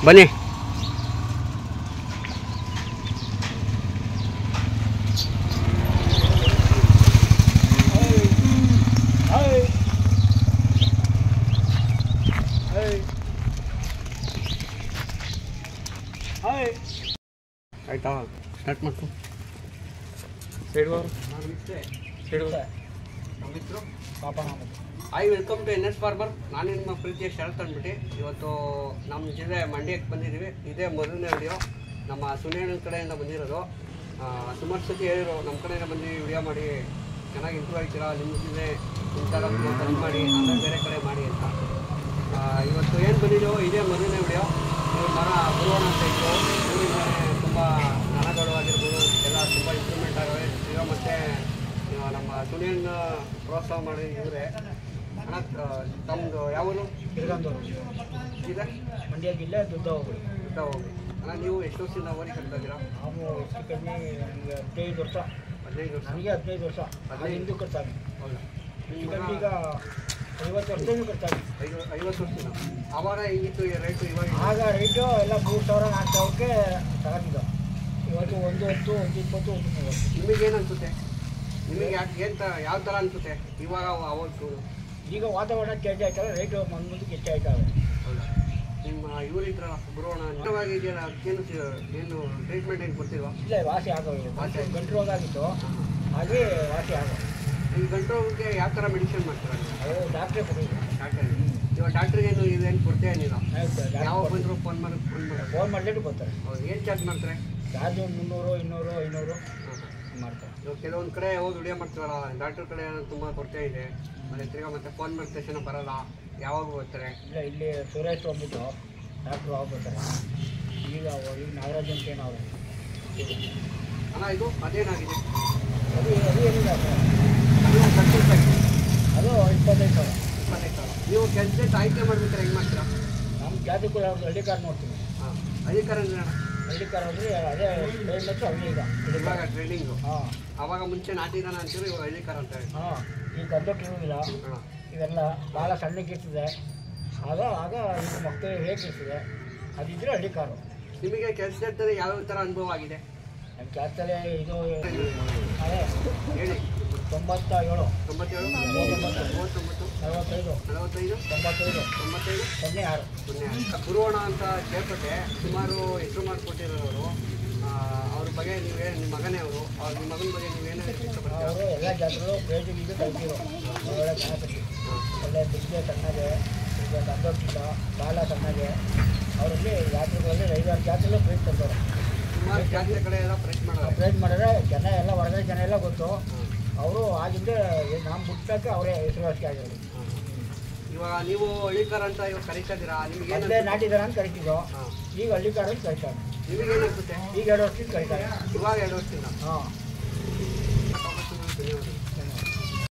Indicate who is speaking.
Speaker 1: ಬನ್ನಿ. ಆಯ್ತಾ, ಸ್ಟಾರ್ಟ್ ಮಾಡ್ಕೊ. Welcome to NS farmer. ನಾನು ನಿಮ್ಮ ಪ್ರೀತಿಯ ಶರತ್ ಅಂದ್ಬಿಟ್ಟು ಇವತ್ತು ನಮ್ಮ ಜಿಲ್ಲೆ ಮಂಡ್ಯಕ್ಕೆ ಬಂದಿದ್ದೀವಿ. ಇದೇ ಮೊದಲನೇ ವಿಡಿಯೋ ನಮ್ಮ ಸುನೇಣ ಕಡೆಯಿಂದ ಬಂದಿರೋದು. ಸುಮಾರು ಸತಿ ಹೇಳಿರೋ ನಮ್ಮ ಕಡೆಯಿಂದ ಬಂದು ವಿಡಿಯೋ ಮಾಡಿ ಚೆನ್ನಾಗಿ ಇಂಪ್ರೂವ್ ಆಗ್ತೀರಾ, ನಿಮ್ಮ ಜಿಲ್ಲೆ ಇಂಥರ ಬಂದ್ ಮಾಡಿ ಆಮೇಲೆ ಬೇರೆ ಕಡೆ ಮಾಡಿ ಅಂತ. ಇವತ್ತು ಏನು ಬಂದಿದ್ದೋ ಇದೇ ಮೊದಲನೇ ವಿಡಿಯೋ. ಇವ್ರ ಮರ ಬರುವಣ ಅಂತ ಇತ್ತು. ತುಂಬ ದನಗಳು ಆಗಿರ್ಬೋದು ಎಲ್ಲ ತುಂಬ ಇಂಪ್ರೂವ್ಮೆಂಟ್ ಆಗಿವೆ. ಈಗ ಮತ್ತು ನಮ್ಮ ಸುನಿಯನ್ನ ಪ್ರೋತ್ಸಾಹ ಮಾಡಿ ಇವರೇ. ಅಣ್ಣ ತಮ್ಮದು ಯಾವುದು? ಇದೆ
Speaker 2: ಮಂಡ್ಯ ಜಿಲ್ಲೆ ದುಡ್ಡ ಹೋಗಿ.
Speaker 1: ಅಣ್ಣ ನೀವು ಎಷ್ಟು ವರ್ಷದಿಂದ ಓರಿ ಕಟ್ತಾ ಇದ್ದೀರಾ?
Speaker 2: ನಾವು ಹೆಚ್ಚು ಕಡಿಮೆ ನಮಗೆ 15 ವರ್ಷ.
Speaker 1: 15 ವರ್ಷ?
Speaker 2: ನನಗೆ 15 ವರ್ಷ. 15 ಹಿಂದೂ ಕಟ್ತಾನೆ.
Speaker 1: ಹೌದಾ?
Speaker 2: ಈಗ 50 ವರ್ಷದಿಂದ ಕಟ್ತಾನೆ.
Speaker 1: 50 ವರ್ಷದಿಂದ. ಆವಾಗ ಹಿಂಗಿತ್ತು ರೇಟು? ಇವಾಗ
Speaker 2: ಆಗ ರೇಟು ಎಲ್ಲ 3,000 4,000ಕ್ಕೆ ತಗೊಂಡಿದ್ದು. ಇವತ್ತು 1 10, 1 20, 1 30.
Speaker 1: ನಿಮಗೇನು ಅನಿಸುತ್ತೆ? ನಿಮಗೆ ಯಾವ ಥರ ಅನಿಸುತ್ತೆ ಇವಾಗ ಅವತ್ತು?
Speaker 2: ಈಗ ವಾತಾವರಣ ಚೇಂಜ್ ಆಯ್ತಲ್ಲ, ರೇಟು ಮುಂದಕ್ಕೆ ಹೆಚ್ಚು ಆಯ್ತವೆ.
Speaker 1: ಹೌದಾ? ನಿಮ್ಮ ಇವರಿದ್ರ ಬರೋಣ ಇದೆಯಲ್ಲ, ಅದಕ್ಕೇನು ಏನು ಟ್ರೀಟ್ಮೆಂಟ್ ಏನು ಕೊಡ್ತೀವಾ?
Speaker 2: ಇಲ್ಲ, ವಾಸಿ ಆಗೋದು. ಗಂಟು ರೋಗ ಆಗಿತ್ತು, ಹಾಗೆ ವಾಸಿ ಆಗೋ.
Speaker 1: ಈ ಗಂಟು ರೋಗಕ್ಕೆ ಯಾವ ಥರ ಮೆಡಿಸಿನ್ ಮಾಡ್ತಾರೆ?
Speaker 2: ಅದು ಡಾಕ್ಟ್ರೇ ಕೊಡೋದು.
Speaker 1: ಡಾಕ್ಟರ್ ಇವಾಗ ಡಾಕ್ಟ್ರಿಗೇನು ಇದೇನು ಕೊಡ್ತೇ ಏನಿಲ್ಲ? ಯಾವಾಗ ಬಂದರೂ ಫೋನ್
Speaker 2: ಮಾಡಿಬಿಟ್ಟು ಬರ್ತಾರೆ.
Speaker 1: ಹೌದು. ಏನು ಚಾರ್ಜ್ ಮಾಡ್ತಾರೆ?
Speaker 2: ಚಾರ್ಜು 300, 200, 500 ಮಾಡ್ತಾರೆ.
Speaker 1: ಇವಾಗ ಕೆಲವೊಂದು ಕಡೆ ಹೋಗಿ ವಿಡಿಯೋ ಮಾಡ್ತೀವಲ್ಲ, ಡಾಕ್ಟ್ರ್ ಕಡೆ ತುಂಬ ಕೊರತೆ ಇದೆ, ಮತ್ತು ತಿರ್ಗಾ ಮತ್ತೆ ಫೋನ್ ಮಾಡಿದ ತಕ್ಷಣ ಬರೋಲ್ಲ, ಯಾವಾಗ ಬರ್ತಾರೆ?
Speaker 2: ಇಲ್ಲ, ಇಲ್ಲಿ ಸುರೇಶ್ ಹೋಗ್ಬಿಟ್ಟು ಡಾಕ್ಟ್ರು ಹೋಗ್ಬಿಡ್ತಾರೆ. ಈಗ ನಾಗರಾಜ್ ಅಂತ ಏನೋ ಅವರು.
Speaker 1: ಅಲ್ಲ, ಇದು ಅದೇನಾಗಿದೆ?
Speaker 2: ಅದು ಏನಿಲ್ಲ ಸರ್,
Speaker 1: ಅದು ಖರ್ಚು ರೂಪಾಯಿ.
Speaker 2: ಅದು 25,000.
Speaker 1: 25,000. ನೀವು ಕೆಲಸ ಆಯ್ಕೆ ಮಾಡ್ಬೇಕಾರೆ ಹೆಂಗೆ ಮಾಡ್ತೀರಾ?
Speaker 2: ನಮ್ಮ ಜಾತಿ ಕೂಡ ಹಳ್ಳಿ ಕಾರ್ ನೋಡ್ತೀವಿ.
Speaker 1: ಹಾಂ, ಅಧಿಕಾರ ಅಂದ್ರೆ
Speaker 2: ಹಳ್ಳಿ ಕಾರ್ ಅಂದರೆ ಅದೇ ಫೇಮಸ್ಸು ಹಳ್ಳಿ. ಈಗ
Speaker 1: ಇವಾಗ ಟ್ರೇಡಿಂಗು.
Speaker 2: ಹಾಂ,
Speaker 1: ಆವಾಗ ಮುಂಚೆ ನಾಟಿದಾನ ಅಂತೀವಿ, ಇವಾಗ ಹಳ್ಳಿ ಕಾರ್ ಅಂತ ಹೇಳಿ.
Speaker 2: ಹಾಂ, ಈಗ ಕಂಪ್ಯೂಟರ್ ಇರೋದಿಲ್ಲ. ಇವೆಲ್ಲ ಭಾಳ ಸಣ್ಣಕ್ಕಿರ್ತದೆ. ಆಗ ಈಗ ಮಕ್ಕಳು ಹೇಗಿರ್ತದೆ, ಅದಿದ್ದರೆ ಹಳ್ಳಿ ಕಾರು.
Speaker 1: ನಿಮಗೆ ಕೆಲಸದಲ್ಲಿ ಯಾವ್ಯಾವ ಥರ ಅನುಭವ ಆಗಿದೆ?
Speaker 2: ನಮ್ಮ ಕೆಲಸದಲ್ಲೇ ಇದು ಅದೇ
Speaker 1: ಹೇಳಿ.
Speaker 2: 97,
Speaker 1: 97, 39,
Speaker 2: 45,
Speaker 1: 45,
Speaker 2: 95,
Speaker 1: 95,
Speaker 2: 06.
Speaker 1: ಗುರುವಣ ಅಂತ ಕೇಳ್ಪಟ್ಟೆ. ಸುಮಾರು ಹೆಸರು ಮಾಡಿಕೊಟ್ಟಿರೋರು. ಅವ್ರ ಬಗ್ಗೆ ನೀವೇ, ನಿಮ್ಮ ಮಗನೇ ಅವರು, ನಿಮ್ಮ ಮಗನ ಬಗ್ಗೆ ನೀವೇನು ಇಷ್ಟಪಡ್ತೀರಾ?
Speaker 2: ಅವರು ಎಲ್ಲ ಜಾತ್ರೆಗಳು ಪ್ರೇಜಿಗೆ ಇದು ಕಲ್ತಿರೋ ಒಳ್ಳೆ ಗಣಪತಿ, ಒಳ್ಳೆ ಬಿಸಿಲೆ ಸಣ್ಣಗೆ, ಈಗ ತಂದೋಕ್ಕಿಲ್ಲ ಬಾಲ ಸಣ್ಣಗೆ. ಅವರಲ್ಲಿ ಜಾತ್ರೆಗಳಲ್ಲಿ 5-6 ಜಾತ್ರೆಗಳು ಪ್ರೈಸ್ ತಂದವರು.
Speaker 1: ಸುಮಾರು ಜಾತ್ರೆ ಕಡೆ ಎಲ್ಲ
Speaker 2: ಪ್ರೈಸ್ ಮಾಡಿದ್ರೆ ಜನ ಎಲ್ಲ ಹೊರಗಡೆ ಜನ ಎಲ್ಲ ಗೊತ್ತು. ಅವರು ಆಗಿಂದ ನಮ್ಮ ಬಿಟ್ಟಕ್ಕೆ ಅವರೇ ಹೆಸರುವಾಸಿ ಆಗಿರೋದು.
Speaker 1: ಇವಾಗ ನೀವು ಹಳ್ಳಿಕಾರ ಅಂತ ಇವಾಗ ಕರೀತಾ ಇದ್ದೀರಾ, ನಿಮ್ಗೆ
Speaker 2: ಮೊದಲೇ ನಾಟಿದಾರ ಅಂತ ಕರಿತಿದ್ದೋ, ಈಗ ಹಳ್ಳಿಕಾರ ಅಂತ ಕರೀತಾರೆ.
Speaker 1: ನಿಮಗೇನು ಅನಿಸುತ್ತೆ?
Speaker 2: ಈಗ 2 ವರ್ಷದಿಂದ ಕರೀತಾರೆ.
Speaker 1: ಇವಾಗ 2 ವರ್ಷದಿಂದ.
Speaker 2: ಹಾಂ.